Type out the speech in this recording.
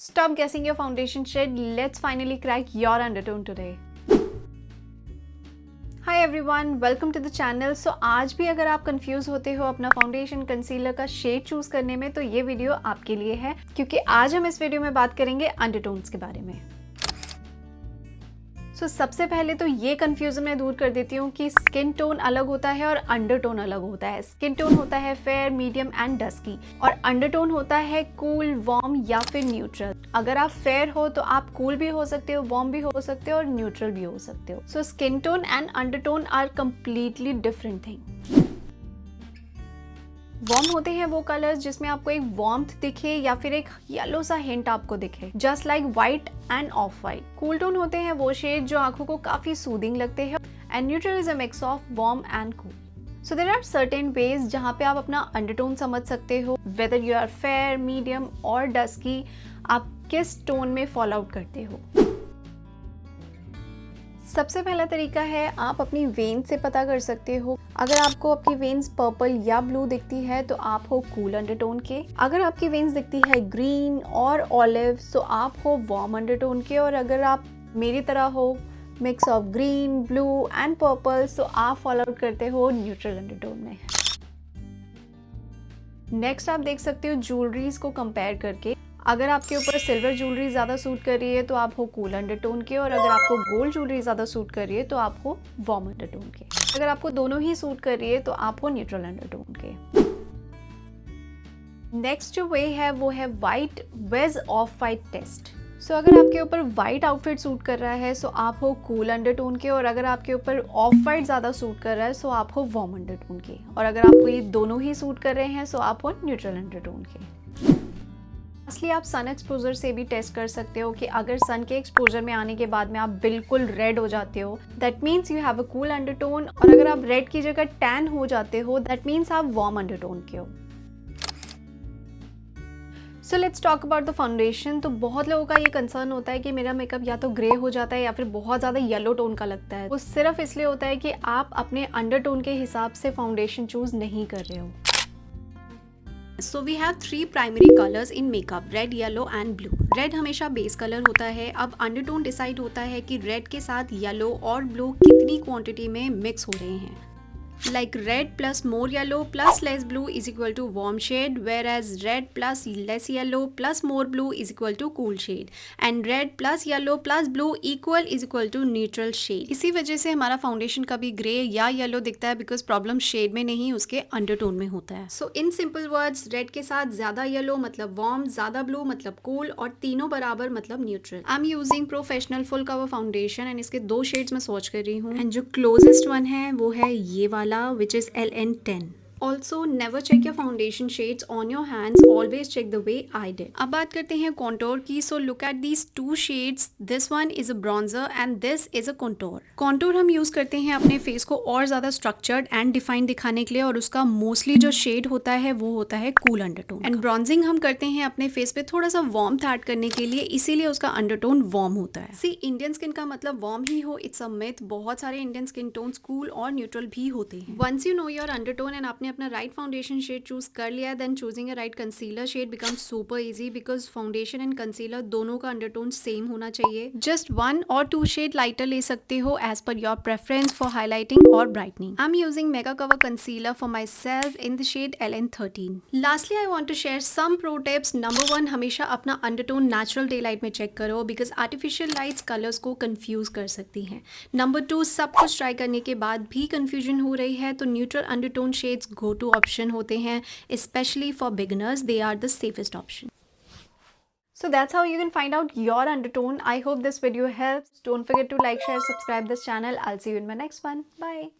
Stop guessing your foundation shade. Let's finally crack your undertone today. Hi everyone, welcome to the channel. So आज भी अगर आप confuse होते हो अपना फाउंडेशन कंसीलर का शेड चूज करने में तो ये वीडियो आपके लिए है, क्योंकि आज हम इस वीडियो में बात करेंगे अंडरटोन्स के बारे में। सबसे पहले तो ये कंफ्यूजन मैं दूर कर देती हूँ कि स्किन टोन अलग होता है और अंडरटोन अलग होता है। स्किन टोन होता है फेयर, मीडियम एंड डस्की, और अंडरटोन होता है कूल, वार्म या फिर न्यूट्रल। अगर आप फेयर हो तो आप कूल भी हो सकते हो, वार्म भी हो सकते हो और न्यूट्रल भी हो सकते हो। So skin tone and undertone are completely different thing. Warm होते हैं वो कलर्स जिसमें आपको एक वार्मथ दिखे या फिर एक येलो सा हिंट आपको दिखे, just like white end of white. Cool tone होते हैं वो शेड जो आंखों को काफी सूदिंग लगते हैं, and neutral is a mix of warm and cool. So there are certain ways जहाँ पे आप अपना अंडरटोन समझ सकते हो, whether you are fair, medium और डस्की, आप किस टोन में फॉल आउट करते हो। सबसे पहला तरीका है, आप अपनी वेन से पता कर सकते हो। अगर आपको आपकी वेन्स पर्पल या ब्लू दिखती है तो आप हो कूल अंडरटोन के। अगर आपकी वेन्स दिखती है ग्रीन और ऑलिव तो आप हो वार्म अंडरटोन के। और अगर आप मेरी तरह हो mix of green, blue and purple तो आप फॉलो आउट करते हो न्यूट्रल अंडरटोन में। नेक्स्ट आप देख सकते हो ज्वेलरीज को कंपेयर करके। अगर आपके ऊपर सिल्वर ज्वेलरी ज़्यादा सूट कर रही है तो आप हो कूल अंडरटोन के, और अगर आपको गोल्ड ज्वेलरी ज़्यादा सूट कर रही है तो आप हो वार्म अंडरटोन के। अगर आपको दोनों ही सूट कर रही है तो आप हो न्यूट्रल अंडरटोन के। नेक्स्ट जो वे है वो है white wedge of white test. So अगर आपके ऊपर वाइट आउटफिट सूट कर रहा है सो आप हो कूल अंडरटोन के, और अगर आपके ऊपर ऑफ वाइट ज़्यादा सूट कर रहा है सो आप हो वार्म अंडरटोन के, और अगर आपको ये दोनों ही सूट कर रहे हैं सो आप हो न्यूट्रल अंडरटोन के। असली आप सन एक्सपोजर से भी टेस्ट कर सकते हो कि अगर सन के एक्सपोजर में आने के बाद में आप बिल्कुल रेड हो जाते हो, that means you have a cool undertone, और अगर आप रेड की जगह टैन हो जाते हो दैट मीन्स आप वार्म अंडरटोन के हो। So let's talk about the foundation. तो बहुत लोगों का ये कंसर्न होता है कि मेरा मेकअप या तो ग्रे हो जाता है या फिर बहुत ज़्यादा येलो टोन का लगता है। वो सिर्फ इसलिए होता है कि आप अपने अंडरटोन के हिसाब से फाउंडेशन चूज नहीं कर रहे हो। So we have three primary colors in makeup: red, yellow and blue. Red हमेशा बेस कलर होता है। अब अंडरटोन डिसाइड होता है कि रेड के साथ येलो और ब्लू कितनी क्वांटिटी में मिक्स हो रहे हैं। Like red plus more yellow plus less blue is equal to warm shade, whereas red plus less yellow plus more blue is equal to cool shade, and red plus yellow plus blue is equal to neutral shade. इसी वजह से हमारा foundation कभी grey या yellow दिखता है, because problem shade में नहीं उसके अंडरटोन में होता है। सो इन सिंपल वर्ड्स, रेड के साथ ज्यादा येलो मतलब वार्म, ज्यादा ब्लू मतलब कूल, और तीनों बराबर मतलब neutral. I am using professional full cover foundation and इसके दो शेड्स में स्वॉच कर रही हूँ, एंड जो क्लोजेस्ट वन है वो है ये वाला, which is LN10. Also, never check your foundation shades on your hands. Always check the way I did. अब बात करते हैं contour की. So look at these two shades. This one is a bronzer and this is a contour. Contour हम use करते हैं अपने face को और ज्यादा structured and defined दिखाने के लिए, और उसका मोस्टली जो शेड होता है वो होता है cool undertone. एंड ब्रॉन्जिंग हम करते हैं अपने फेस पे थोड़ा सा warmth ऐड करने के लिए, इसीलिए उसका अंडरटोन वार्म होता है। सी, इंडियन स्किन का मतलब वार्म ही हो, इट्स अ मिथ। बहुत सारे इंडियन स्किन टोन्स कूल और न्यूट्रल भी होते हैं। Once you know your undertone and आपने अपना राइट फाउंडेशन शेड चूज कर लिया, then choosing a right concealer shade becomes super easy, because foundation and concealer दोनों का अंडरटोन सेम होना चाहिए। जस्ट 1 और 2 शेड लाइटर ले सकते हो as per your preference for highlighting और brightening. I am using mega cover concealer for myself in the shade LN13। Lastly I want to share some pro tips. Number 1, हमेशा अपना undertone natural daylight में check करो, because artificial lights colours को confuse कर सकती हैं। Number 2, सब कुछ ट्राई करने के बाद भी कंफ्यूजन हो रही है तो neutral undertone shades go to option होते हैं, especially for beginners. They are the safest option. So that's how you can find out your undertone. I hope this video helps. Don't forget to like, share, subscribe this channel. I'll see you in my next one. Bye.